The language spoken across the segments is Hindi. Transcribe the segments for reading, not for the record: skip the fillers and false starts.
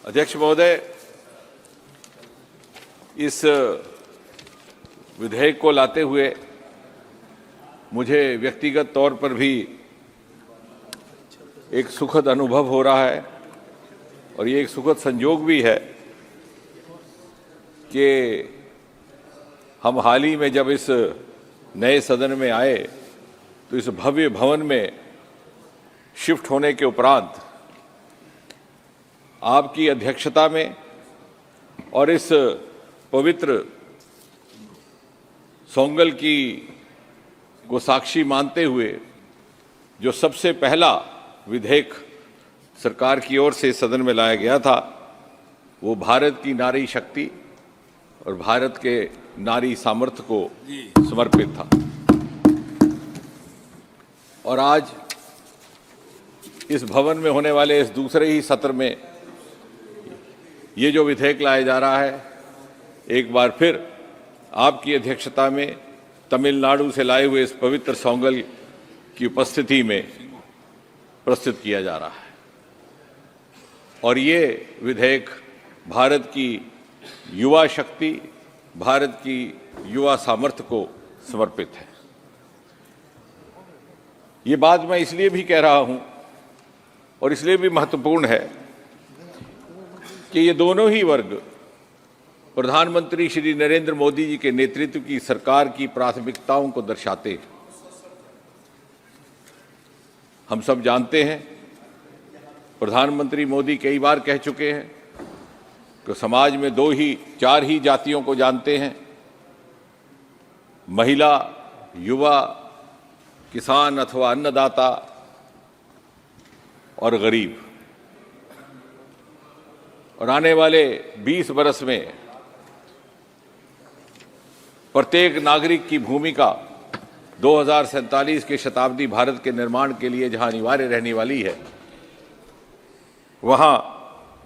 अध्यक्ष महोदय, इस विधेयक को लाते हुए मुझे व्यक्तिगत तौर पर भी एक सुखद अनुभव हो रहा है और ये एक सुखद संयोग भी है कि हम हाल ही में जब इस नए सदन में आए तो इस भव्य भवन में शिफ्ट होने के उपरांत आपकी अध्यक्षता में और इस पवित्र सोंगल की को साक्षी मानते हुए जो सबसे पहला विधेयक सरकार की ओर से सदन में लाया गया था वो भारत की नारी शक्ति और भारत के नारी सामर्थ्य को समर्पित था। और आज इस भवन में होने वाले इस दूसरे ही सत्र में ये जो विधेयक लाया जा रहा है एक बार फिर आपकी अध्यक्षता में तमिलनाडु से लाए हुए इस पवित्र सोंगल की उपस्थिति में प्रस्तुत किया जा रहा है। और ये विधेयक भारत की युवा शक्ति, भारत की युवा सामर्थ्य को समर्पित है। ये बात मैं इसलिए भी कह रहा हूं और इसलिए भी महत्वपूर्ण है कि ये दोनों ही वर्ग प्रधानमंत्री श्री नरेंद्र मोदी जी के नेतृत्व की सरकार की प्राथमिकताओं को दर्शाते हैं। हम सब जानते हैं, प्रधानमंत्री मोदी कई बार कह चुके हैं कि समाज में चार ही जातियों को जानते हैं, महिला, युवा, किसान अथवा अन्नदाता और गरीब। और आने वाले 20 वर्ष में प्रत्येक नागरिक की भूमिका 2047 के शताब्दी भारत के निर्माण के लिए जहां अनिवार्य रहने वाली है, वहां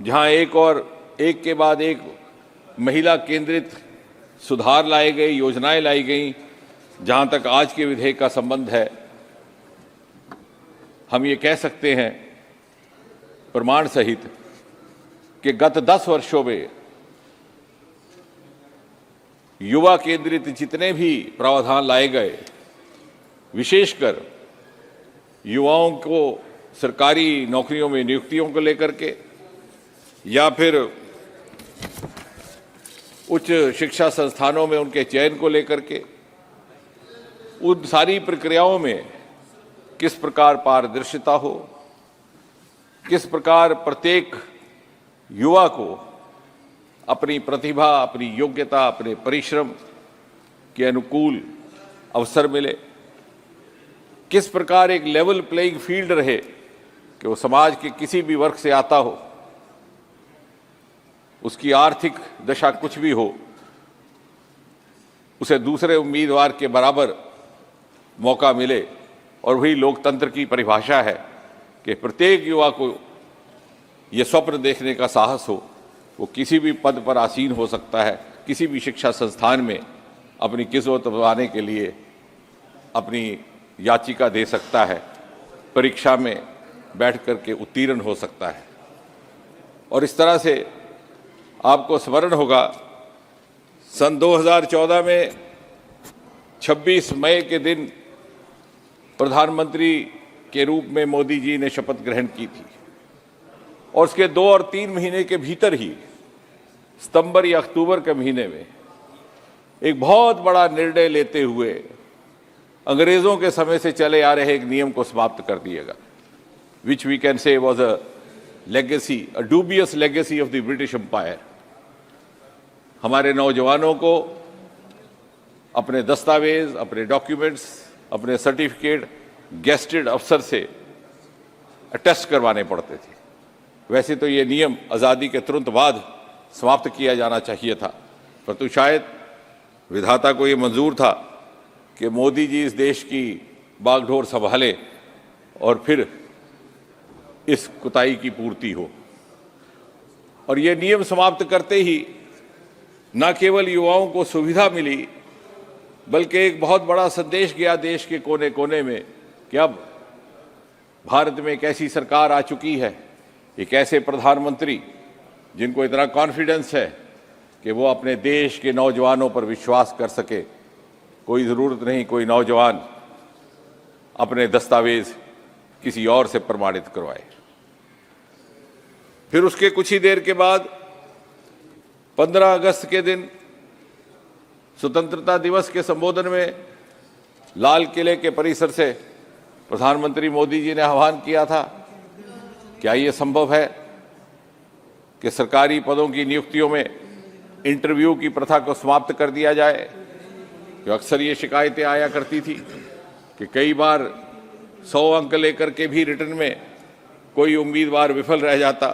जहां एक के बाद एक महिला केंद्रित सुधार लाए गए, योजनाएं लाई गई, जहां तक आज के विधेयक का संबंध है, हम ये कह सकते हैं प्रमाण सहित कि गत 10 वर्षों में युवा केंद्रित जितने भी प्रावधान लाए गए, विशेषकर युवाओं को सरकारी नौकरियों में नियुक्तियों को लेकर के या फिर उच्च शिक्षा संस्थानों में उनके चयन को लेकर के, उन सारी प्रक्रियाओं में किस प्रकार पारदर्शिता हो, किस प्रकार प्रत्येक युवा को अपनी प्रतिभा, अपनी योग्यता, अपने परिश्रम के अनुकूल अवसर मिले, किस प्रकार एक लेवल प्लेइंग फील्ड रहे कि वो समाज के किसी भी वर्ग से आता हो, उसकी आर्थिक दशा कुछ भी हो, उसे दूसरे उम्मीदवार के बराबर मौका मिले। और वही लोकतंत्र की परिभाषा है कि प्रत्येक युवा को ये स्वप्न देखने का साहस हो, वो किसी भी पद पर आसीन हो सकता है, किसी भी शिक्षा संस्थान में अपनी किस्मत बनाने के लिए अपनी याचिका दे सकता है, परीक्षा में बैठ कर के उत्तीर्ण हो सकता है। और इस तरह से आपको स्मरण होगा, सन 2014 में 26 मई के दिन प्रधानमंत्री के रूप में मोदी जी ने शपथ ग्रहण की थी और उसके 2 और 3 महीने के भीतर ही सितंबर या अक्टूबर के महीने में एक बहुत बड़ा निर्णय लेते हुए अंग्रेजों के समय से चले आ रहे एक नियम को समाप्त कर दिएगा, which we can say was a legacy, a dubious legacy of the British empire. हमारे नौजवानों को अपने दस्तावेज, अपने डॉक्यूमेंट्स, अपने सर्टिफिकेट गेस्टेड अफसर से अटेस्ट करवाने पड़ते थे। वैसे तो ये नियम आज़ादी के तुरंत बाद समाप्त किया जाना चाहिए था, परंतु शायद विधाता को ये मंजूर था कि मोदी जी इस देश की बागडोर संभाले और फिर इस कुताई की पूर्ति हो। और ये नियम समाप्त करते ही न केवल युवाओं को सुविधा मिली, बल्कि एक बहुत बड़ा संदेश गया देश के कोने कोने में कि अब भारत में एक ऐसी सरकार आ चुकी है, एक ऐसे प्रधानमंत्री जिनको इतना कॉन्फिडेंस है कि वो अपने देश के नौजवानों पर विश्वास कर सके। कोई ज़रूरत नहीं कोई नौजवान अपने दस्तावेज किसी और से प्रमाणित करवाए। फिर उसके कुछ ही देर के बाद 15 अगस्त के दिन स्वतंत्रता दिवस के संबोधन में लाल किले के परिसर से प्रधानमंत्री मोदी जी ने आह्वान किया था, क्या ये संभव है कि सरकारी पदों की नियुक्तियों में इंटरव्यू की प्रथा को समाप्त कर दिया जाए? जो अक्सर ये शिकायतें आया करती थी कि कई बार 100 अंक लेकर के भी रिटर्न में कोई उम्मीदवार विफल रह जाता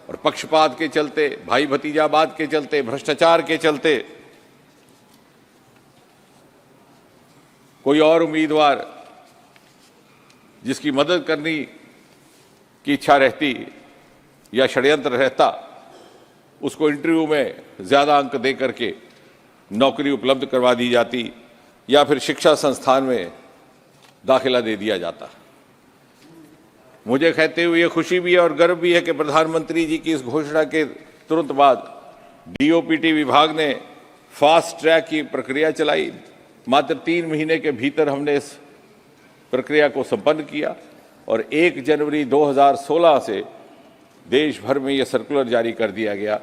और पक्षपात के चलते, भाई भतीजावाद के चलते, भ्रष्टाचार के चलते कोई और उम्मीदवार जिसकी मदद करने की इच्छा रहती या षड्यंत्र रहता, उसको इंटरव्यू में ज़्यादा अंक दे करके नौकरी उपलब्ध करवा दी जाती या फिर शिक्षा संस्थान में दाखिला दे दिया जाता। मुझे कहते हुए खुशी भी है और गर्व भी है कि प्रधानमंत्री जी की इस घोषणा के तुरंत बाद डीओपीटी विभाग ने फास्ट ट्रैक की प्रक्रिया चलाई। मात्र 3 महीने के भीतर हमने इस प्रक्रिया को संपन्न किया और 1 जनवरी 2016 से देश भर में यह सर्कुलर जारी कर दिया गया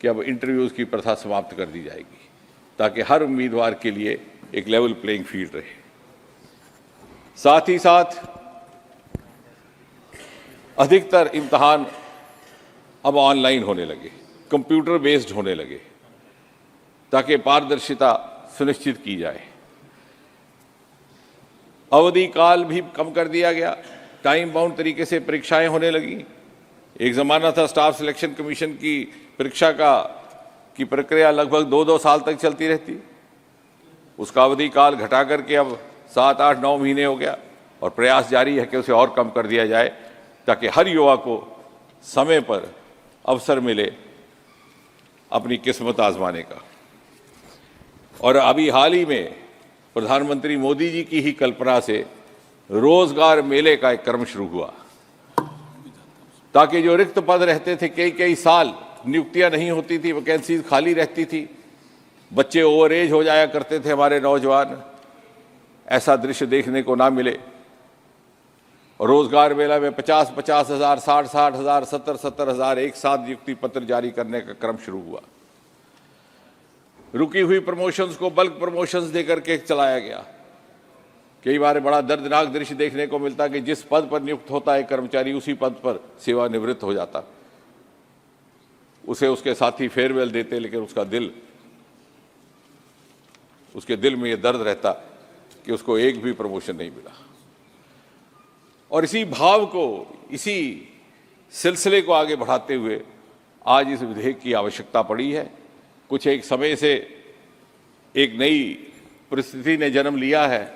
कि अब इंटरव्यूज़ की प्रथा समाप्त कर दी जाएगी ताकि हर उम्मीदवार के लिए एक लेवल प्लेइंग फील्ड रहे। साथ ही साथ अधिकतर इम्तहान अब ऑनलाइन होने लगे, कंप्यूटर बेस्ड होने लगे ताकि पारदर्शिता सुनिश्चित की जाए। अवधि काल भी कम कर दिया गया, टाइम बाउंड तरीके से परीक्षाएं होने लगी। एक ज़माना था स्टाफ सिलेक्शन कमीशन की परीक्षा की प्रक्रिया लगभग 2-2 साल तक चलती रहती, उसका अवधि काल घटा करके अब 7, 8, 9 महीने हो गया और प्रयास जारी है कि उसे और कम कर दिया जाए ताकि हर युवा को समय पर अवसर मिले अपनी किस्मत आजमाने का। और अभी हाल ही में प्रधानमंत्री मोदी जी की ही कल्पना से रोजगार मेले का एक क्रम शुरू हुआ ताकि जो रिक्त पद रहते थे, कई साल नियुक्तियां नहीं होती थी, वैकेंसीज खाली रहती थी, बच्चे ओवर एज हो जाया करते थे हमारे नौजवान, ऐसा दृश्य देखने को ना मिले। रोजगार मेला में 50-50 हज़ार, 60-60 हज़ार, 70-70 हज़ार एक साथ नियुक्ति पत्र जारी करने का क्रम शुरू हुआ। रुकी हुई प्रमोशंस को बल्क प्रमोशंस देकर के चलाया गया। कई बार बड़ा दर्दनाक दृश्य देखने को मिलता कि जिस पद पर नियुक्त होता है कर्मचारी उसी पद पर सेवानिवृत्त हो जाता, उसे उसके साथी फेयरवेल देते लेकिन उसके दिल में यह दर्द रहता कि उसको एक भी प्रमोशन नहीं मिला। और इसी भाव को, इसी सिलसिले को आगे बढ़ाते हुए आज इस विधेयक की आवश्यकता पड़ी है। कुछ एक समय से एक नई परिस्थिति ने जन्म लिया है।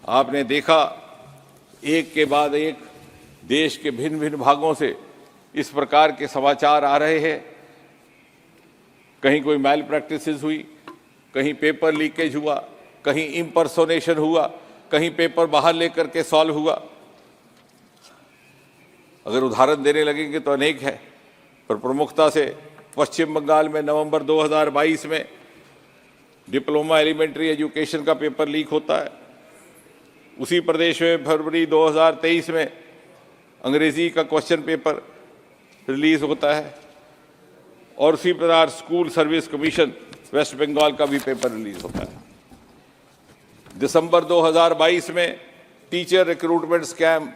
आपने देखा एक के बाद एक देश के भिन्न भिन्न भागों से इस प्रकार के समाचार आ रहे हैं। कहीं कोई मैल प्रैक्टिसेस हुई, कहीं पेपर लीकेज हुआ, कहीं इम्पर्सोनेशन हुआ, कहीं पेपर बाहर लेकर के सॉल्व हुआ। अगर उदाहरण देने लगेंगे तो अनेक है, पर प्रमुखता से पश्चिम बंगाल में नवंबर 2022 में डिप्लोमा एलिमेंट्री एजुकेशन का पेपर लीक होता है। उसी प्रदेश में फरवरी 2023 में अंग्रेजी का क्वेश्चन पेपर रिलीज होता है और उसी प्रकार school service commission West Bengal का भी पेपर रिलीज होता है। दिसंबर 2022 में टीचर रिक्रूटमेंट स्कैम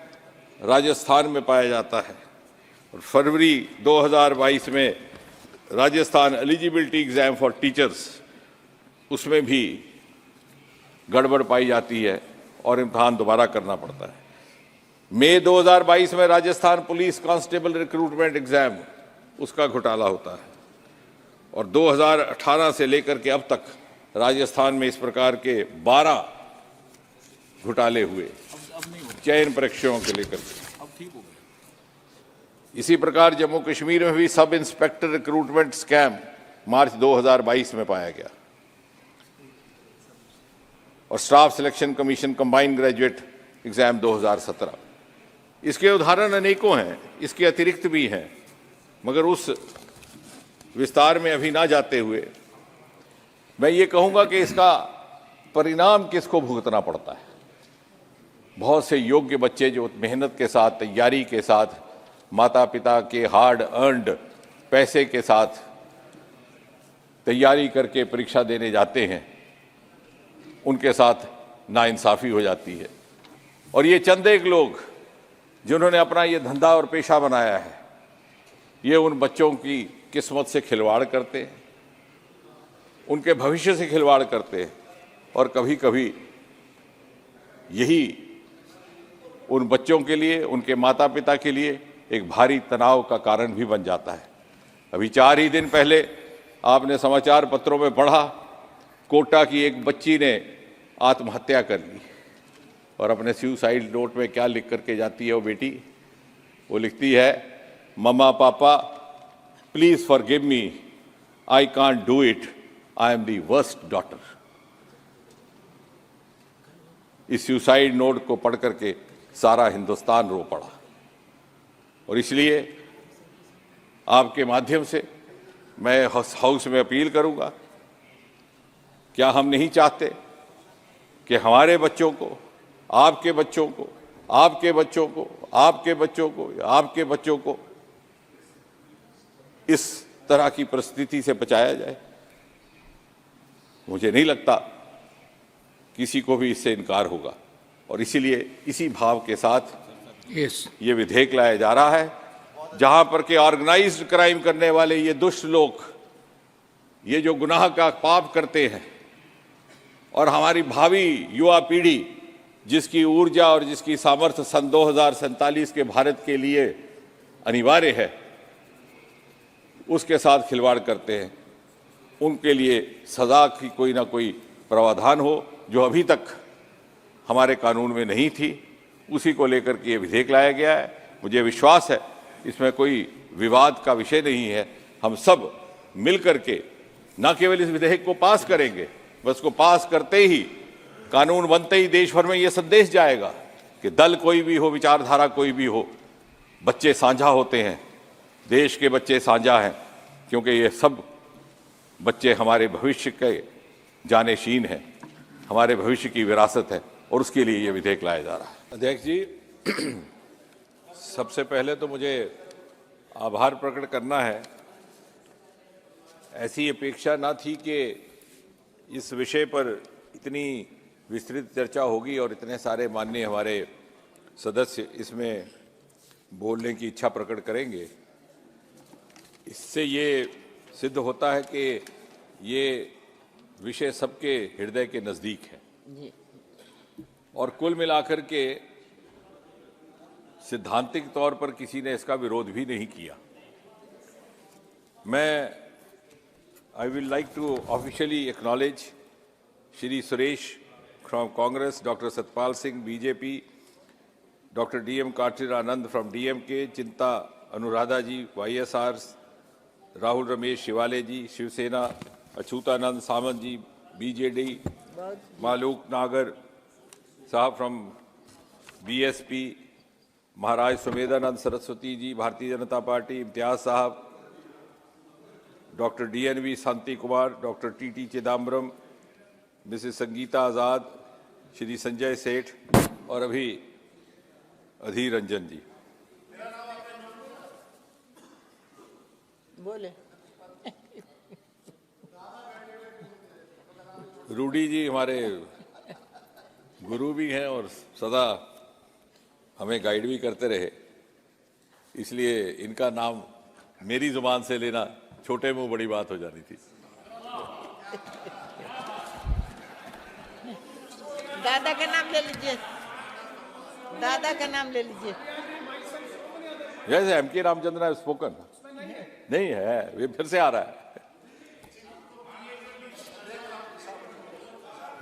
राजस्थान में पाया जाता है और फरवरी 2022 में Rajasthan eligibility exam for teachers, उसमें भी गड़बड़ पाई जाती है और इम्तहान दोबारा करना पड़ता है। मई 2022 में Rajasthan police constable recruitment exam, उसका घोटाला होता है और 2018 से लेकर के अब तक राजस्थान में इस प्रकार के 12 घोटाले हुए चयन परीक्षाओं के लेकर के। इसी प्रकार जम्मू कश्मीर में भी सब इंस्पेक्टर रिक्रूटमेंट स्कैम मार्च 2022 में पाया गया और staff selection commission combined graduate exam 2017। इसके उदाहरण अनेकों हैं, इसके अतिरिक्त भी हैं। मगर उस विस्तार में अभी ना जाते हुए मैं ये कहूंगा कि इसका परिणाम किसको भुगतना पड़ता है। बहुत से योग्य बच्चे जो मेहनत के साथ, तैयारी के साथ, माता पिता के हार्ड अर्नड पैसे के साथ तैयारी करके परीक्षा देने जाते हैं, उनके साथ नाइंसाफी हो जाती है। और ये चंद एक लोग जिन्होंने अपना ये धंधा और पेशा बनाया है, ये उन बच्चों की किस्मत से खिलवाड़ करते हैं, उनके भविष्य से खिलवाड़ करते हैं, और कभी कभी यही उन बच्चों के लिए, उनके माता पिता के लिए एक भारी तनाव का कारण भी बन जाता है। अभी 4 ही दिन पहले आपने समाचार पत्रों में पढ़ा, कोटा की एक बच्ची ने आत्महत्या कर ली और अपने सुसाइड नोट में क्या लिख करके जाती है वो बेटी? वो लिखती है, मम्मा पापा please forgive me, I can't do it, I am the worst daughter. इस सुसाइड नोट को पढ़ करके सारा हिंदुस्तान रो पड़ा। और इसलिए आपके माध्यम से मैं हाउस में अपील करूंगा, क्या हम नहीं चाहते कि हमारे बच्चों को, आपके बच्चों को, आपके बच्चों को, आपके बच्चों को, आपके बच्चों को इस तरह की परिस्थिति से बचाया जाए? मुझे नहीं लगता किसी को भी इससे इनकार होगा। और इसीलिए इसी भाव के साथ ये विधेयक लाया जा रहा है, जहां पर के ऑर्गेनाइज्ड क्राइम करने वाले ये दुष्ट लोग, ये जो गुनाह का पाप करते हैं, और हमारी भावी युवा पीढ़ी जिसकी ऊर्जा और जिसकी सामर्थ्य सन 2047 के भारत के लिए अनिवार्य है, उसके साथ खिलवाड़ करते हैं, उनके लिए सजा की कोई ना कोई प्रावधान हो, जो अभी तक हमारे कानून में नहीं थी। उसी को लेकर के ये विधेयक लाया गया है। मुझे विश्वास है इसमें कोई विवाद का विषय नहीं है। हम सब मिल करके न केवल इस विधेयक को पास करेंगे, बस को पास करते ही, कानून बनते ही देश भर में ये संदेश जाएगा कि दल कोई भी हो, विचारधारा कोई भी हो, बच्चे साझा होते हैं, देश के बच्चे साझा हैं, क्योंकि ये सब बच्चे हमारे भविष्य के जानशीन हैं, हमारे भविष्य की विरासत है, और उसके लिए ये विधेयक लाया जा रहा है। अध्यक्ष जी, सबसे पहले तो मुझे आभार प्रकट करना है। ऐसी अपेक्षा ना थी कि इस विषय पर इतनी विस्तृत चर्चा होगी और इतने सारे माननीय हमारे सदस्य इसमें बोलने की इच्छा प्रकट करेंगे। इससे ये सिद्ध होता है कि ये विषय सबके हृदय के नज़दीक है, और कुल मिलाकर के सिद्धांतिक तौर पर किसी ने इसका विरोध भी नहीं किया। I will like to officially acknowledge Shri Suresh from Congress, Dr. Satpal Singh, BJP, Dr. D.M. Kartir Anand from DMK, Chinta Anuradha ji, YSR, Rahul Ramesh Shivale ji, Shiv Sena, Achyutanand Samant ji, BJD, Maluk Nagar Sahab from BSP, Maharaj Sumedanand Saraswati ji, Bharatiya Janata Party, Imtiaz Sahab, Dr. DNV Santi Kumar, Dr. T.T. Chidambaram, Mrs. Sangeeta Azad, Shri Sanjay Seth और अभी अधीर रंजन जी। बोले रूडी जी हमारे गुरु भी हैं और सदा हमें गाइड भी करते रहे, इसलिए इनका नाम मेरी जुबान से लेना छोटे मुंह बड़ी बात हो जानी थी। दादा का नाम ले लीजिए, दादा का नाम ले लीजिए। जैसे एमके रामचंद्रन हैव स्पोकन नहीं है, ये फिर से आ रहा है।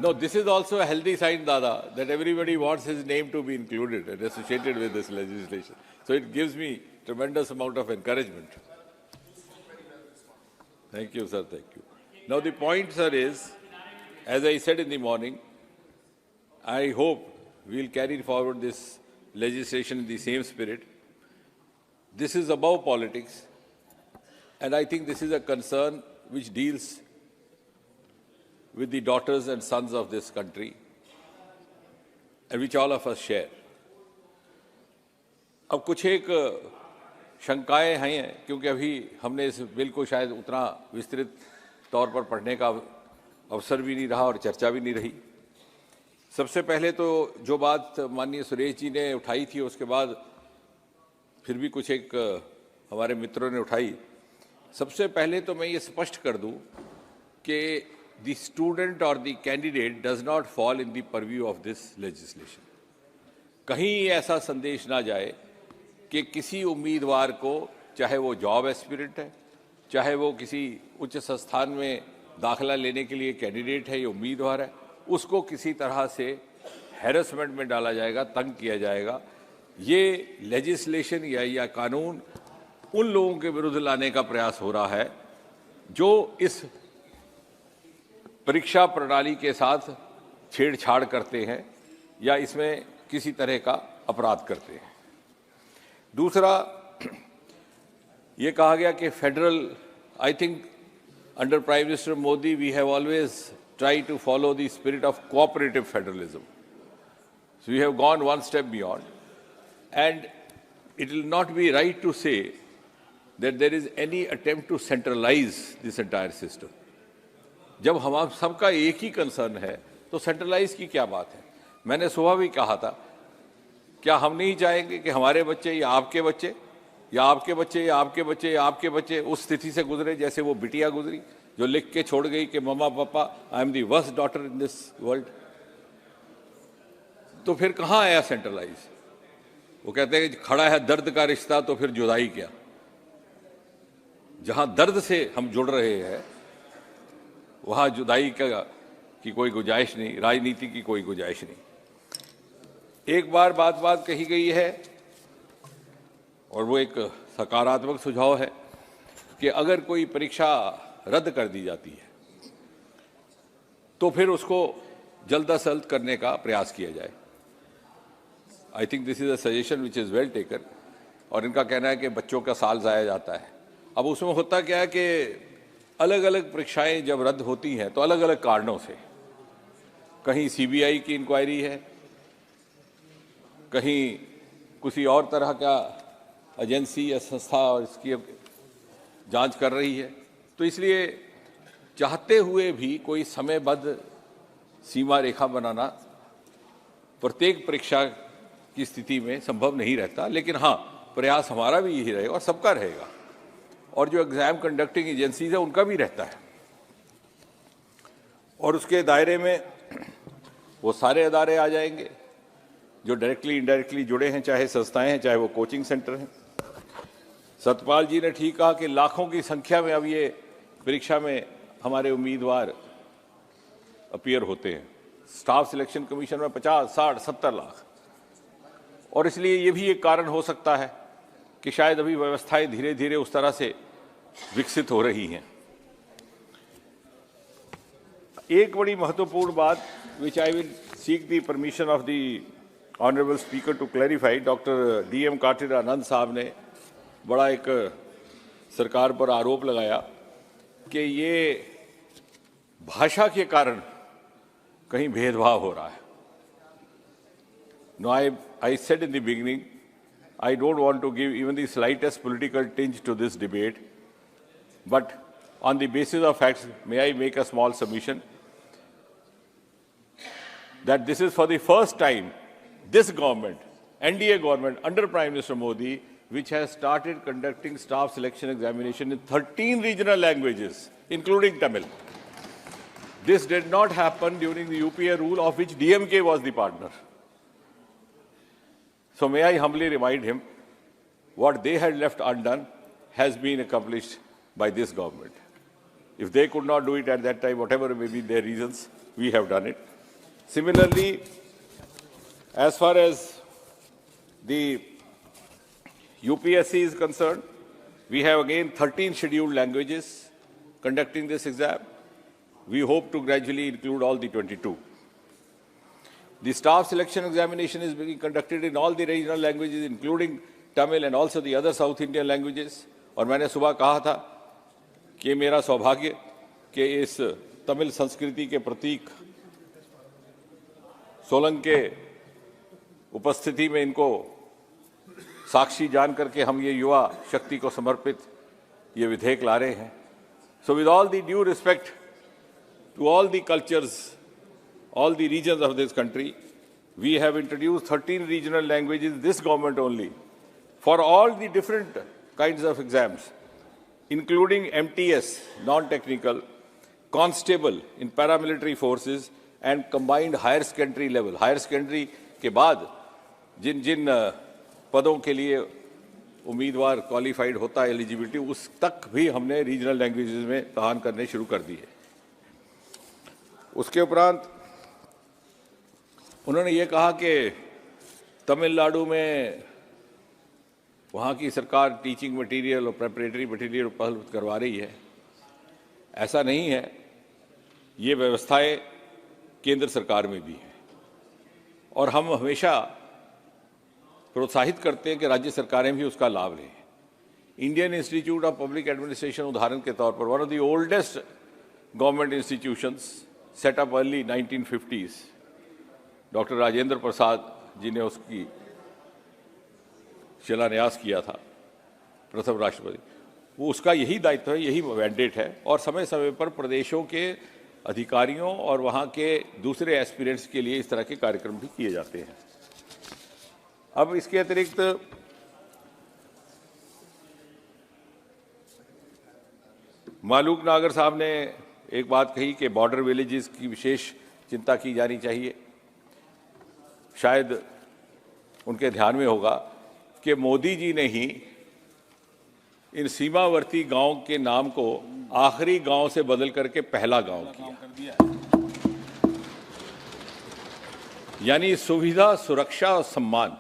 No, this is also a healthy sign, Dada, that everybody wants his name to be included and associated with this legislation. So it gives me tremendous amount of encouragement. Thank you, sir. Thank you. Now the point, sir, is, as I said in the morning, I hope we'll carry forward this legislation in the same spirit. This is above politics. And I think this is a concern which deals with the daughters and sons of this country and which all of us share. अब कुछ एक शंकाएं हैं क्योंकि अभी हमने इस बिल को शायद उतना विस्तृत तौर पर पढ़ने का अवसर भी नहीं रहा और चर्चा भी नहीं रही। सबसे पहले तो जो बात माननीय सुरेश जी ने उठाई थी उसके बाद फिर भी कुछ एक हमारे मित्रों ने उठाई। सबसे पहले तो मैं ये स्पष्ट कर दूं कि द स्टूडेंट और the candidate does not fall in the purview of this legislation. कहीं ऐसा संदेश ना जाए कि किसी उम्मीदवार को, चाहे वो जॉब एस्पिरेंट है, चाहे वो किसी उच्च संस्थान में दाखिला लेने के लिए कैंडिडेट है या उम्मीदवार है, उसको किसी तरह से हैरेसमेंट में डाला जाएगा, तंग किया जाएगा। ये लेजिस्लेशन या कानून उन लोगों के विरुद्ध लाने का प्रयास हो रहा है जो इस परीक्षा प्रणाली के साथ छेड़छाड़ करते हैं या इसमें किसी तरह का अपराध करते हैं। दूसरा, ये कहा गया कि federal, I think under prime minister Modi we have always tried to follow the spirit of cooperative federalism. So we have gone one step beyond, and it will not be right to say that there is any attempt to centralize this entire system. जब हम सबका एक ही कंसर्न है तो सेंट्रलाइज की क्या बात है। मैंने सुबह भी कहा था, क्या हम नहीं चाहेंगे कि हमारे बच्चे या आपके बच्चे या आपके बच्चे या आपके बच्चे या आपके बच्चे उस स्थिति से गुजरे जैसे वो बिटिया गुजरी जो लिख के छोड़ गई कि मम्मा पापा I am the worst daughter in this world. तो फिर कहाँ आया सेंट्रलाइज। वो कहते हैं कि खड़ा है दर्द का रिश्ता तो फिर जुदाई क्या। जहां दर्द से हम जुड़ रहे हैं वहां जुदाई की कोई गुंजाइश नहीं, राजनीति की कोई गुंजाइश नहीं। एक बार बात कही गई है और वो एक सकारात्मक सुझाव है कि अगर कोई परीक्षा रद्द कर दी जाती है तो फिर उसको जल्द अज जल्द करने का प्रयास किया जाए। I think this is a suggestion which is well taken. और इनका कहना है कि बच्चों का साल ज़ाया जाता है। अब उसमें होता क्या है कि अलग अलग परीक्षाएं जब रद्द होती हैं तो अलग अलग कारणों से, कहीं सीबीआई की इंक्वायरी है, कहीं किसी और तरह का एजेंसी या संस्था और इसकी जांच कर रही है, तो इसलिए चाहते हुए भी कोई समयबद्ध सीमा रेखा बनाना प्रत्येक परीक्षा की स्थिति में संभव नहीं रहता। लेकिन हाँ, प्रयास हमारा भी यही रहेगा और सबका रहेगा और जो एग्जाम कंडक्टिंग एजेंसीज है उनका भी रहता है। और उसके दायरे में वो सारे अदारे आ जाएंगे जो डायरेक्टली इनडायरेक्टली जुड़े हैं, चाहे संस्थाएं हैं चाहे वो कोचिंग सेंटर हैं। सतपाल जी ने ठीक कहा कि लाखों की संख्या में अब ये परीक्षा में हमारे उम्मीदवार अपीयर होते हैं। स्टाफ सिलेक्शन कमीशन में 50, 60, 70 लाख। और इसलिए ये भी एक कारण हो सकता है कि शायद अभी व्यवस्थाएं धीरे धीरे उस तरह से विकसित हो रही हैं। एक बड़ी महत्वपूर्ण बात which I will seek the permission of the honourable speaker to clarify, doctor DM कार्टिर आनंद साहब ने बड़ा एक सरकार पर आरोप लगाया कि ये भाषा के कारण कहीं भेदभाव हो रहा है। No, I said in the beginning, I don't want to give even the slightest political tinge to this debate, but on the basis of facts, may I make a small submission that this is for the first time, this government, NDA government under Prime Minister Modi, which has started conducting staff selection examination in 13 regional languages, including Tamil. This did not happen during the UPA rule of which DMK was the partner. So may I humbly remind him, what they had left undone has been accomplished by this government. If they could not do it at that time, whatever may be their reasons, we have done it. Similarly, as far as the UPSC is concerned, we have again 13 scheduled languages conducting this exam. We hope to gradually include all the 22. The staff selection examination is being conducted in all the regional languages, including Tamil and also the other South Indian languages. और मैंने सुबह कहा था कि मेरा सौभाग्य कि इस तमिल संस्कृति के प्रतीक सोलंग के उपस्थिति में इनको साक्षी जान करके हम ये युवा शक्ति को समर्पित ये विधेयक ला रहे हैं। So with all the due respect to all the cultures, all the regions of this country, we have introduced 13 regional languages, this government only, for all the different kinds of exams, including MTS, non-technical, constable in paramilitary forces, and combined higher secondary level. Higher secondary के बाद जिन जिन पदों के लिए उम्मीदवार क्वालिफाइड होता है एलिजिबिलिटी, उस तक भी हमने रीजनल लैंग्वेजेस में इम्तहान करने शुरू कर दिए। उसके उपरांत उन्होंने ये कहा कि तमिलनाडु में वहाँ की सरकार टीचिंग मटेरियल और प्रेपरेटरी मटेरियल उपलब्ध करवा रही है। ऐसा नहीं है, ये व्यवस्थाएं केंद्र सरकार में भी है और हम हमेशा प्रोत्साहित करते हैं कि राज्य सरकारें भी उसका लाभ लें। Indian Institute of Public Administration उदाहरण के तौर पर, one of the oldest government institutions set up early 1950s, doctor Rajendra Prasad ji ने उसकी शिलान्यास किया था, प्रथम राष्ट्रपति। वो उसका यही दायित्व है, यही मैंडेट है और समय समय पर प्रदेशों के अधिकारियों और वहाँ के दूसरे एस्पिरेंट्स के लिए इस तरह के कार्यक्रम भी किए जाते हैं। अब इसके अतिरिक्त मालूक नागर साहब ने एक बात कही कि बॉर्डर विलेजेस की विशेष चिंता की जानी चाहिए। शायद उनके ध्यान में होगा कि मोदी जी ने ही इन सीमावर्ती गांव के नाम को आखिरी गांव से बदल करके पहला गांव किया। यानी सुविधा, सुरक्षा और सम्मान,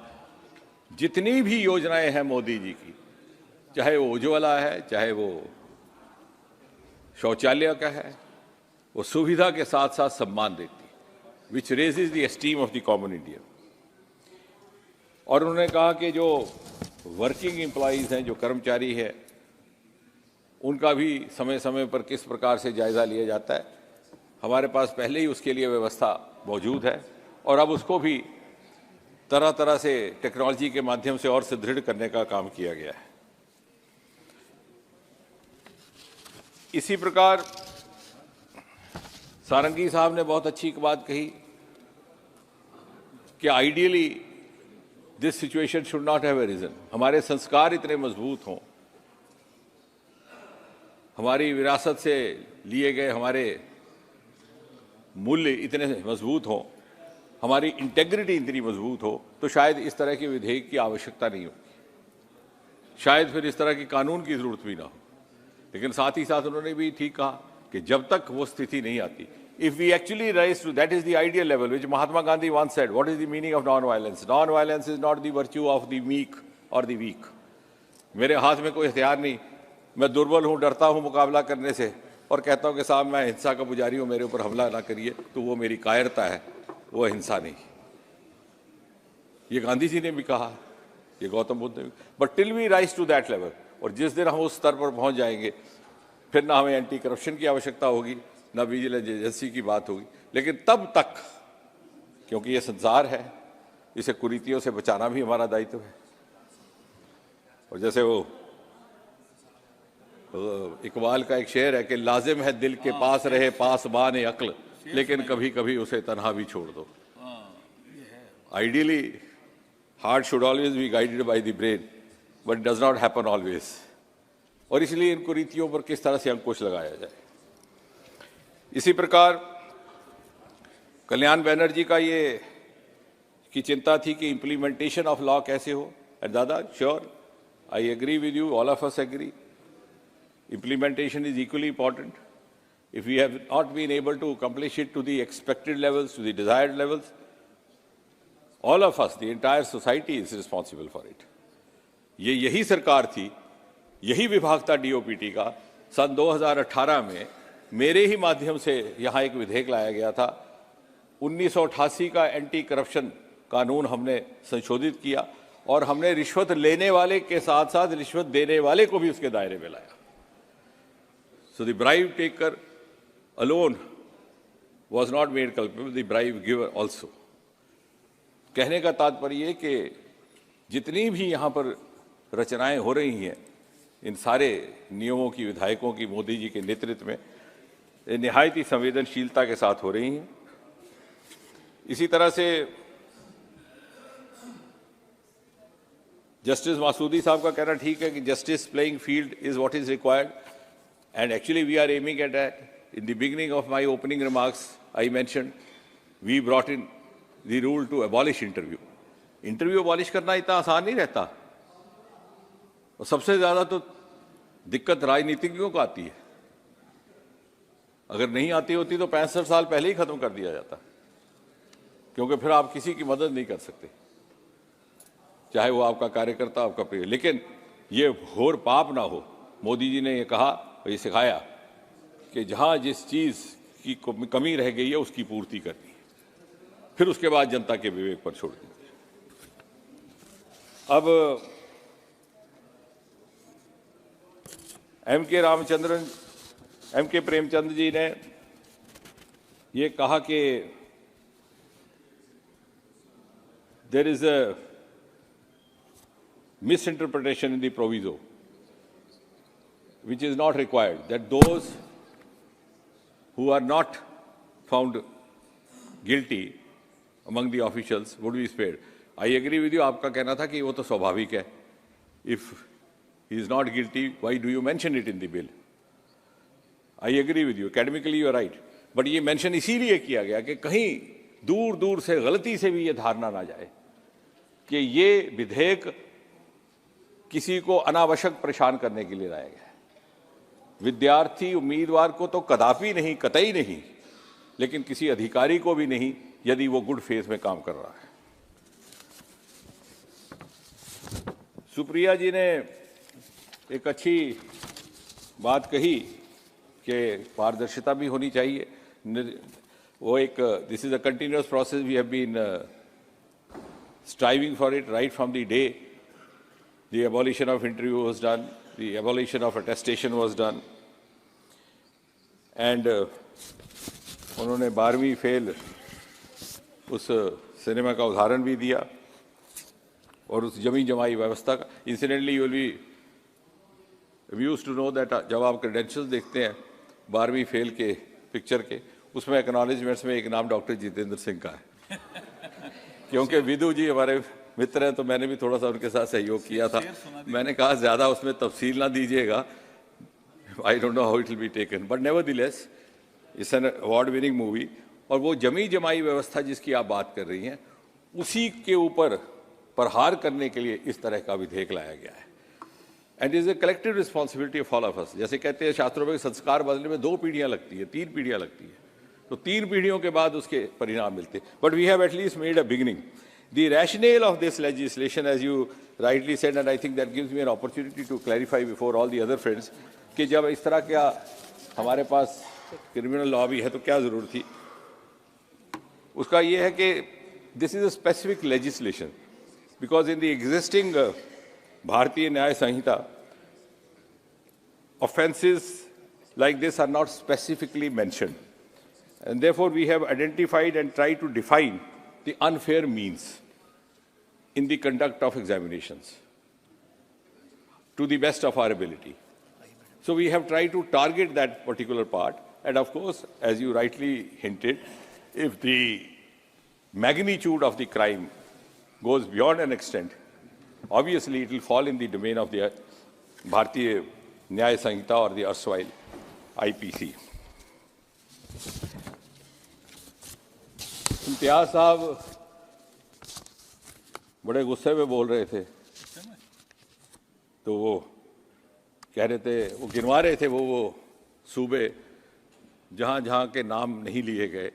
जितनी भी योजनाएं हैं मोदी जी की, चाहे वो उज्ज्वला है, चाहे वो शौचालय का है, वो सुविधा के साथ साथ सम्मान देती, which raises the esteem of the common Indian। और उन्होंने कहा कि जो वर्किंग एम्प्लॉइज हैं, जो कर्मचारी हैं, उनका भी समय समय पर किस प्रकार से जायजा लिया जाता है। हमारे पास पहले ही उसके लिए व्यवस्था मौजूद है और अब उसको भी तरह तरह से टेक्नोलॉजी के माध्यम से और सुदृढ़ करने का काम किया गया है। इसी प्रकार सारंगी साहब ने बहुत अच्छी बात कही कि ideally this situation should not have arisen. हमारे संस्कार इतने मजबूत हों, हमारी विरासत से लिए गए हमारे मूल्य इतने मजबूत हों, हमारी इंटेग्रिटी इतनी मजबूत हो, तो शायद इस तरह के विधेयक की आवश्यकता नहीं होगी, शायद फिर इस तरह के कानून की जरूरत भी ना हो। लेकिन साथ ही साथ उन्होंने भी ठीक कहा कि जब तक वो स्थिति नहीं आती, if we actually rise to that is the ideal level which Mahatma Gandhi once said, what is the meaning of non-violence? Non-violence is not the virtue of the meek or the weak। मेरे हाथ में कोई हथियार नहीं, मैं दुर्बल हूं, डरता हूं मुकाबला करने से और कहता हूं कि साहब मैं हिंसा का पुजारी हूं, मेरे ऊपर हमला ना करिए, तो वो मेरी कायरता है, वो हिंसा नहीं। ये गांधी जी ने भी कहा, ये गौतम बुद्ध ने भी। But till we rise to that level, और जिस दिन हम उस स्तर पर पहुंच जाएंगे, फिर ना हमें एंटी करप्शन की आवश्यकता होगी, ना विजिलेंस एजेंसी की बात होगी। लेकिन तब तक, क्योंकि ये संसार है, इसे कुरीतियों से बचाना भी हमारा दायित्व है। और जैसे वो इकबाल का एक शेर है कि लाजिम है दिल के पास रहे पासबान अक्ल, लेकिन कभी कभी उसे तन्हा भी छोड़ दो। Ideally heart should always be guided by the brain, but does not happen always. और इसलिए इन कुरीतियों पर किस तरह से अंकुश लगाया जाए। इसी प्रकार कल्याण बनर्जी का ये की चिंता थी कि इम्प्लीमेंटेशन ऑफ लॉ कैसे हो। एंड दादा, sure, I agree with you, all of us agree, implementation is equally important. If we have not been able to accomplish it to the expected levels, to the desired levels, all of us, the entire society is responsible for it. यही सरकार थी, यही विभाग था डीओपीटी का। सन 2018 में मेरे ही माध्यम से यहाँ एक विधेयक लाया गया था। 1988 का एंटी करप्शन कानून हमने संशोधित किया और हमने रिश्वत लेने वाले के साथ साथ रिश्वत देने वाले को भी उसके दायरे में लाया। So the bribe taker alone was not made culpable, the bribe giver also. कहने का तात्पर्य ये कि जितनी भी यहाँ पर रचनाएं हो रही हैं इन सारे नियमों की, विधायकों की, मोदी जी के नेतृत्व में निहायत ही संवेदनशीलता के साथ हो रही हैं। इसी तरह से जस्टिस मासूदी साहब का कहना ठीक है कि justice playing field is what is required and actually we are aiming at that. In the beginning of my opening remarks I mentioned we brought in the rule to abolish interview. Interview abolish करना इतना आसान नहीं रहता, और सबसे ज्यादा तो दिक्कत राजनीतिज्ञों को आती है। अगर नहीं आती होती तो 65 साल पहले ही खत्म कर दिया जाता, क्योंकि फिर आप किसी की मदद नहीं कर सकते, चाहे वो आपका कार्यकर्ता, आपका प्रिय। लेकिन ये घोर पाप ना हो। मोदी जी ने ये कहा, ये सिखाया कि जहां जिस चीज की कमी रह गई है उसकी पूर्ति करनी है, फिर उसके बाद जनता के विवेक पर छोड़ दी। अब एम के प्रेमचंद जी ने ये कहा कि there is a misinterpretation in the proviso which is not required, that those who are not found guilty among the officials would be spared. I agree with you. आपका कहना था कि वो तो स्वाभाविक है. If he is not guilty, why do you mention it in the bill? I agree with you. Academically you are right. But ये mention इसीलिए किया गया कि कहीं दूर दूर से गलती से भी ये धारणा ना जाए कि ये विधेयक किसी को अनावश्यक परेशान करने के लिए लाया गया है। विद्यार्थी उम्मीदवार को तो कदापि नहीं, कतई नहीं, लेकिन किसी अधिकारी को भी नहीं, यदि वो गुड फेथ में काम कर रहा है। सुप्रिया जी ने एक अच्छी बात कही कि पारदर्शिता भी होनी चाहिए। वो एक this is a continuous process, we have been striving for it right from the day the abolition of interview was done, the abolition of attestation was done, and उन्होंने 12वीं फेल उस सिनेमा का उदाहरण भी दिया और उस जमी जमाई व्यवस्था का। Incidentally you will be amused to know that जब आप क्रेडेंशियल्स देखते हैं 12वीं फेल के पिक्चर के, उसमें एक्नॉलेजमेंट्स में एक नाम डॉक्टर जितेंद्र सिंह का है। क्योंकि विदु जी हमारे मित्र हैं तो मैंने भी थोड़ा सा उनके साथ सहयोग किया था। मैंने कहा ज्यादा उसमें तफसील ना दीजिएगा, I don't know how it will be taken, but nevertheless it's an award winning movie. और वो जमी जमाई व्यवस्था जिसकी आप बात कर रही हैं, उसी के ऊपर प्रहार करने के लिए इस तरह का विधेयक लाया गया है। And is a collective responsibility of all of अस। जैसे कहते हैं शास्त्रों में संस्कार बदलने में 2 पीढ़ियां लगती है, 3 पीढ़ियां लगती है, तो 3 पीढ़ियों के बाद उसके परिणाम मिलते हैं। But we have at least made a beginning. The rationale of this legislation, as you rightly said, and I think that gives me an opportunity to clarify before all the other friends, कि जब इस तरह का हमारे पास क्रिमिनल लॉ भी है तो क्या जरूरत थी, उसका ये है कि this is a specific legislation because in the existing भारतीय न्याय संहिता offenses like this are not specifically mentioned, and therefore we have identified and tried to define the unfair means in the conduct of examinations to the best of our ability. So we have tried to target that particular part, and of course, as you rightly hinted, if the magnitude of the crime goes beyond an extent, obviously it will fall in the domain of the Bharatiya Nyaya Sanhita or the erstwhile IPC. Imtiaz साहब बड़े गुस्से में बोल रहे थे, तो वो कह रहे थे, वो गिनवा रहे थे वो सूबे जहां जहां के नाम नहीं लिए गए,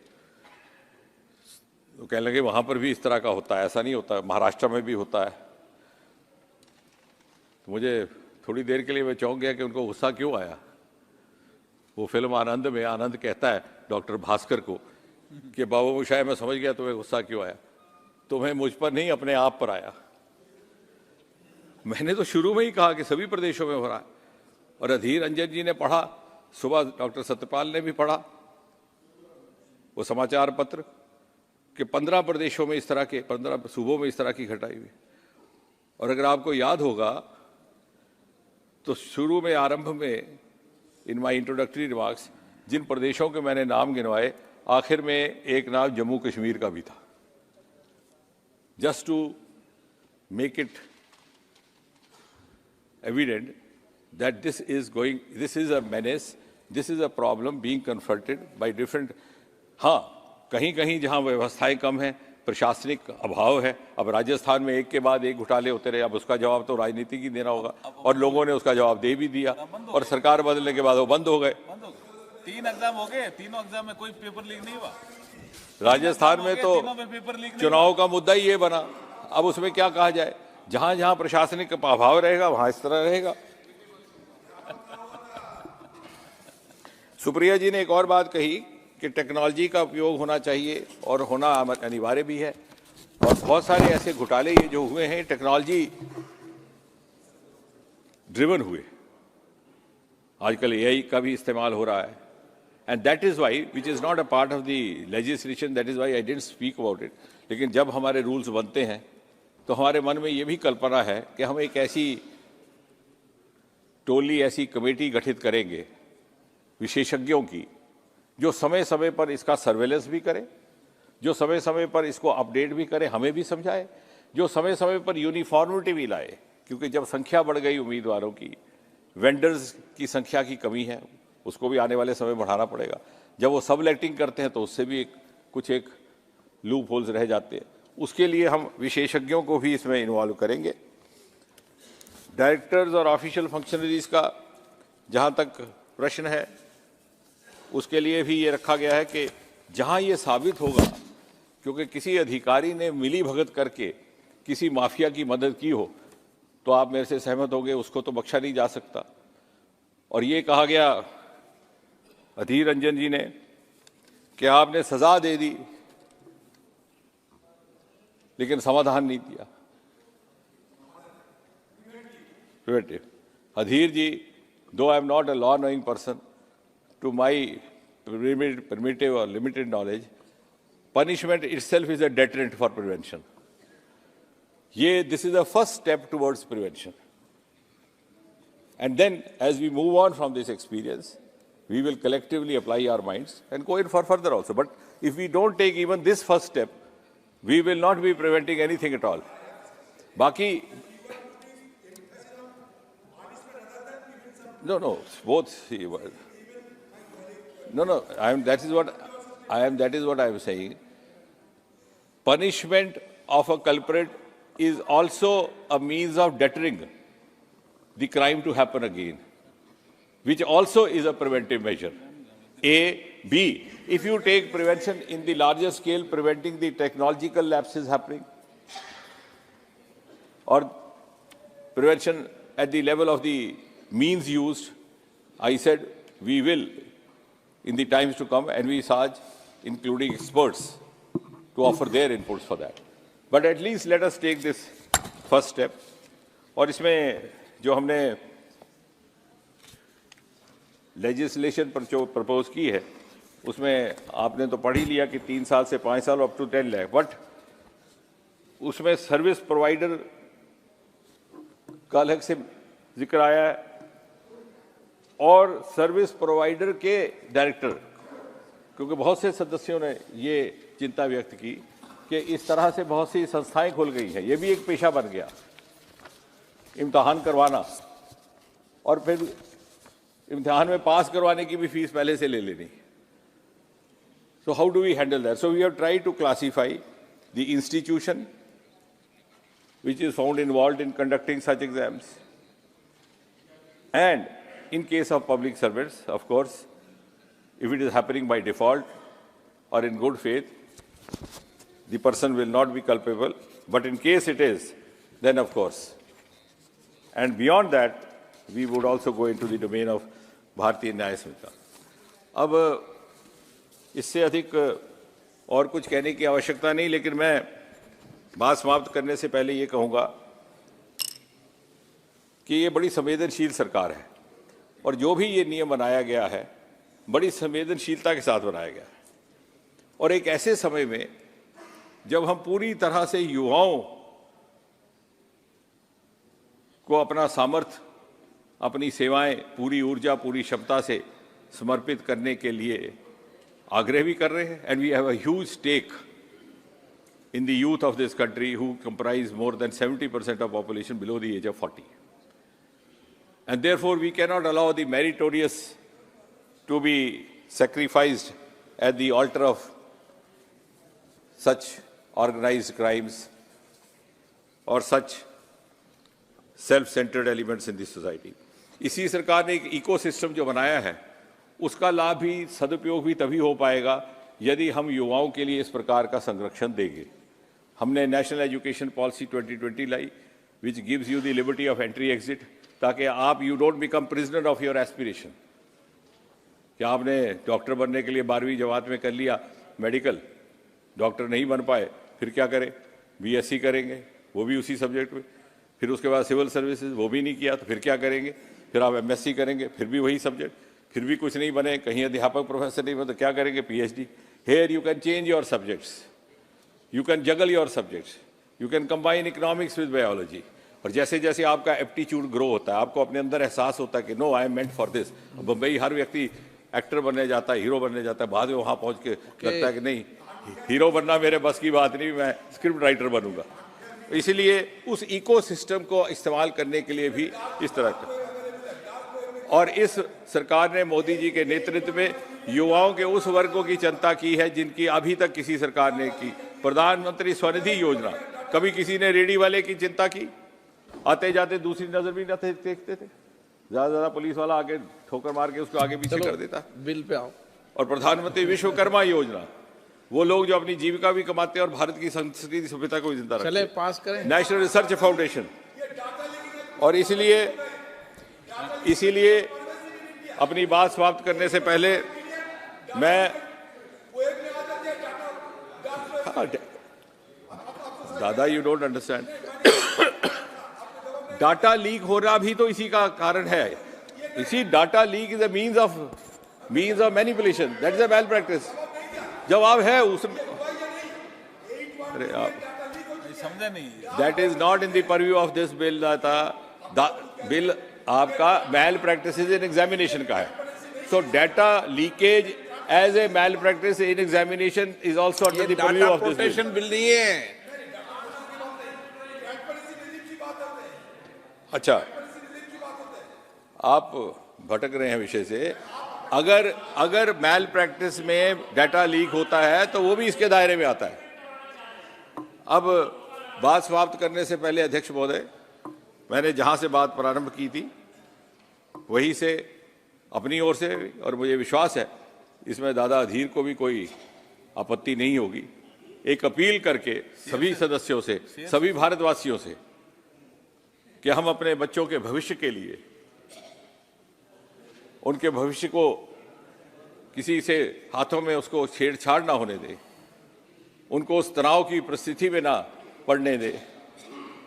तो कहने लगे वहां पर भी इस तरह का होता है। ऐसा नहीं होता, महाराष्ट्र में भी होता है। तो मुझे थोड़ी देर के लिए मैं चौंक गया कि उनको गुस्सा क्यों आया। वो फिल्म आनंद में आनंद कहता है डॉक्टर भास्कर को कि बाबू मोशाय मैं समझ गया तुम्हें गुस्सा क्यों आया, तुम्हें मुझ पर नहीं अपने आप पर आया। मैंने तो शुरू में ही कहा कि सभी प्रदेशों में हो रहा है। और अधीर रंजन जी ने पढ़ा सुबह डॉक्टर सत्यपाल ने भी पढ़ा वो समाचार पत्र कि 15 प्रदेशों में इस तरह के 15 सूबों में इस तरह की घटाई हुई। और अगर आपको याद होगा तो शुरू में आरंभ में इन माई इंट्रोडक्टरी रिमार्क्स जिन प्रदेशों के मैंने नाम गिनवाए, आखिर में एक नाम जम्मू कश्मीर का भी था, just to make it evident that this is a menace, this is a problem being confronted by different। हाँ, कहीं कहीं जहाँ व्यवस्थाएं कम हैं, प्रशासनिक अभाव है। अब राजस्थान में एक के बाद एक घोटाले होते रहे, अब उसका जवाब तो राजनीति की देना होगा, और लोगों ने उसका जवाब दे भी दिया, और सरकार बदलने के बाद वो बंद हो गए। 3 एग्जाम हो गए, तीनों एग्जाम में कोई पेपर लीक नहीं हुआ। राजस्थान में तो चुनाव का मुद्दा ही ये बना। अब उसमें क्या कहा जाए, जहां जहां प्रशासनिक अभाव रहेगा वहां इस तरह रहेगा। सुप्रिया जी ने एक और बात कही कि टेक्नोलॉजी का उपयोग होना चाहिए और होना अनिवार्य भी है, और बहुत सारे ऐसे घोटाले ये जो हुए हैं टेक्नोलॉजी ड्रिवन हुए। आजकल एआई का भी इस्तेमाल हो रहा है, and that is why which is not a part of the legislation, that is why I didn't speak about it. लेकिन जब हमारे रूल्स बनते हैं तो हमारे मन में ये भी कल्पना है कि हम एक ऐसी टोली, ऐसी कमेटी गठित करेंगे विशेषज्ञों की, जो समय समय पर इसका सर्वेलेंस भी करे, जो समय समय पर इसको अपडेट भी करे, हमें भी समझाए, जो समय समय पर यूनिफॉर्मिटी भी लाए। क्योंकि जब संख्या बढ़ गई उम्मीदवारों की, वेंडर्स की संख्या की कमी है, उसको भी आने वाले समय बढ़ाना पड़ेगा। जब वो सब इलेक्टिंग करते हैं तो उससे भी कुछ लूप होल्स रह जाते हैं। उसके लिए हम विशेषज्ञों को भी इसमें इन्वॉल्व करेंगे। डायरेक्टर्स और ऑफिशियल फंक्शनरीज का जहाँ तक प्रश्न है, उसके लिए भी ये रखा गया है कि जहाँ ये साबित होगा क्योंकि किसी अधिकारी ने मिली भगत करके किसी माफिया की मदद की हो, तो आप मेरे से सहमत होंगे उसको तो बख्शा नहीं जा सकता। और ये कहा गया अधीर रंजन जी ने कि आपने सजा दे दी लेकिन समाधान नहीं दिया। अधीर जी, though I am not a law-knowing person, to my primitive or limited knowledge, punishment itself is a deterrent for prevention. This is the first step towards prevention. And then, as we move on from this experience, we will collectively apply our minds and go in for further also. But if we don't take even this first step, we will not be preventing anything at all. Baki, no, both. No. That is what I am saying. Punishment of a culprit is also a means of deterring the crime to happen again, which also is a preventive measure. A. B. If you take prevention in the larger scale, preventing the technological lapses happening, or prevention at the level of the means used, I said we will, in the times to come, envisage including experts to offer their inputs for that. But at least let us take this first step. और इसमें जो हमने लेजिस्लेशन पर जो प्रपोज की है, उसमें आपने तो पढ़ ही लिया कि 3 साल से 5 साल अप टू 10 लाख, बट उसमें सर्विस प्रोवाइडर का अलग से जिक्र आया है, और सर्विस प्रोवाइडर के डायरेक्टर, क्योंकि बहुत से सदस्यों ने ये चिंता व्यक्त की कि इस तरह से बहुत सी संस्थाएं खुल गई हैं, ये भी एक पेशा बन गया, इम्तिहान करवाना और फिर इम्तिहान में पास करवाने की भी फीस पहले से ले लेनी। So how do we handle that? So we have tried to classify the institution which is found involved in conducting such exams, and in case of public servants, of course, if it is happening by default or in good faith, the person will not be culpable, but in case it is, then of course. And beyond that, we would also go into the domain of भारतीय न्याय संहिता। अब इससे अधिक और कुछ कहने की आवश्यकता नहीं, लेकिन मैं बात समाप्त करने से पहले ये कहूँगा कि ये बड़ी संवेदनशील सरकार है, और जो भी ये नियम बनाया गया है बड़ी संवेदनशीलता के साथ बनाया गया है, और एक ऐसे समय में जब हम पूरी तरह से युवाओं को अपना सामर्थ्य, अपनी सेवाएं पूरी ऊर्जा, पूरी क्षमता से समर्पित करने के लिए आग्रह भी कर रहे हैं. And we have a huge stake in the youth of this country, who comprise more than 70% of population below the age of 40. And therefore, we cannot allow the meritorious to be sacrificed at the altar of such organized crimes or such self-centered elements in the society. इसी सरकार ने एक इकोसिस्टम जो बनाया है, उसका लाभ भी, सदुपयोग भी तभी हो पाएगा यदि हम युवाओं के लिए इस प्रकार का संरक्षण देंगे. हमने national education policy 2020 lie, which gives you the liberty of entry exit, ताकि आप you don't become prisoner of your aspiration. कि आपने डॉक्टर बनने के लिए 12वीं जमात में कर लिया मेडिकल, डॉक्टर नहीं बन पाए, फिर क्या करें? बीएससी करेंगे, वो भी उसी सब्जेक्ट में. फिर उसके बाद सिविल सर्विसेज, वो भी नहीं किया तो फिर क्या करेंगे? फिर आप एमएससी करेंगे, फिर भी वही सब्जेक्ट. फिर भी कुछ नहीं बने, कहीं अध्यापक प्रोफेसर नहीं बने तो क्या करेंगे? PhD. Here you can change your subjects, you can juggle your subjects, you can combine economics with biology. और जैसे जैसे आपका एप्टीट्यूड ग्रो होता है, आपको अपने अंदर एहसास होता है कि no I am meant for this. Bombay हर व्यक्ति एक्टर बनने जाता है, हीरो बनने जाता है, बाद में वहाँ पहुँच के लगता है कि नहीं, हीरो बनना मेरे बस की बात नहीं, मैं स्क्रिप्ट राइटर बनूंगा. इसलिए उस इकोसिस्टम को इस्तेमाल करने के लिए भी इस तरह का. और इस सरकार ने मोदी जी के नेतृत्व में युवाओं के उस वर्गों की चिंता की है जिनकी अभी तक किसी सरकार ने की. प्रधानमंत्री स्वनिधि योजना, कभी किसी ने रेडी वाले की चिंता की? आते जाते दूसरी नजर भी न देखते थे. ज्यादा पुलिस वाला आगे ठोकर मार के उसको आगे पीछे कर देता. बिल पे आओ. और प्रधानमंत्री विश्वकर्मा योजना, वो लोग जो अपनी जीविका भी कमाते हैं और भारत की संस्कृति सभ्यता को भी जिंदा रखते हैं. चले पास करें. National research foundation. और इसीलिए अपनी बात समाप्त करने से पहले मैं दादा, you don't understand. Data leak हो रहा भी तो इसी का कारण है. इसी data leak is a means of manipulation, that is a malpractice. जब आप है उसमें, अरे आप समझे नहीं, that is not in the purview of this bill. Bill आपका मैल प्रैक्टिस इन एग्जामिनेशन का है. So data leakage as a malpractice in examination is also under the purview of this bill. Bill नहीं है. अच्छा, आप भटक रहे हैं विषय से. अगर मैल प्रैक्टिस में डाटा लीक होता है तो वो भी इसके दायरे में आता है. अब बात समाप्त करने से पहले अध्यक्ष महोदय, मैंने जहां से बात प्रारंभ की थी वहीं से अपनी ओर से, और मुझे विश्वास है इसमें दादा अधीर को भी कोई आपत्ति नहीं होगी, एक अपील करके सभी सदस्यों से, सभी भारतवासियों से, कि हम अपने बच्चों के भविष्य के लिए, उनके भविष्य को किसी से हाथों में उसको छेड़छाड़ ना होने दें, उनको उस तनाव की परिस्थिति में ना पड़ने दें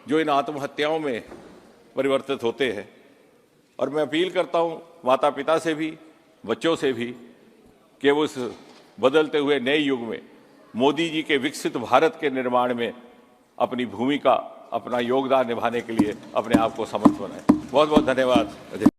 जो इन आत्महत्याओं में परिवर्तित होते हैं. और मैं अपील करता हूं माता पिता से भी, बच्चों से भी, कि वो इस बदलते हुए नए युग में मोदी जी के विकसित भारत के निर्माण में अपनी भूमिका, अपना योगदान निभाने के लिए अपने आप को समर्थ बनाएं. बहुत बहुत धन्यवाद अध्यक्ष.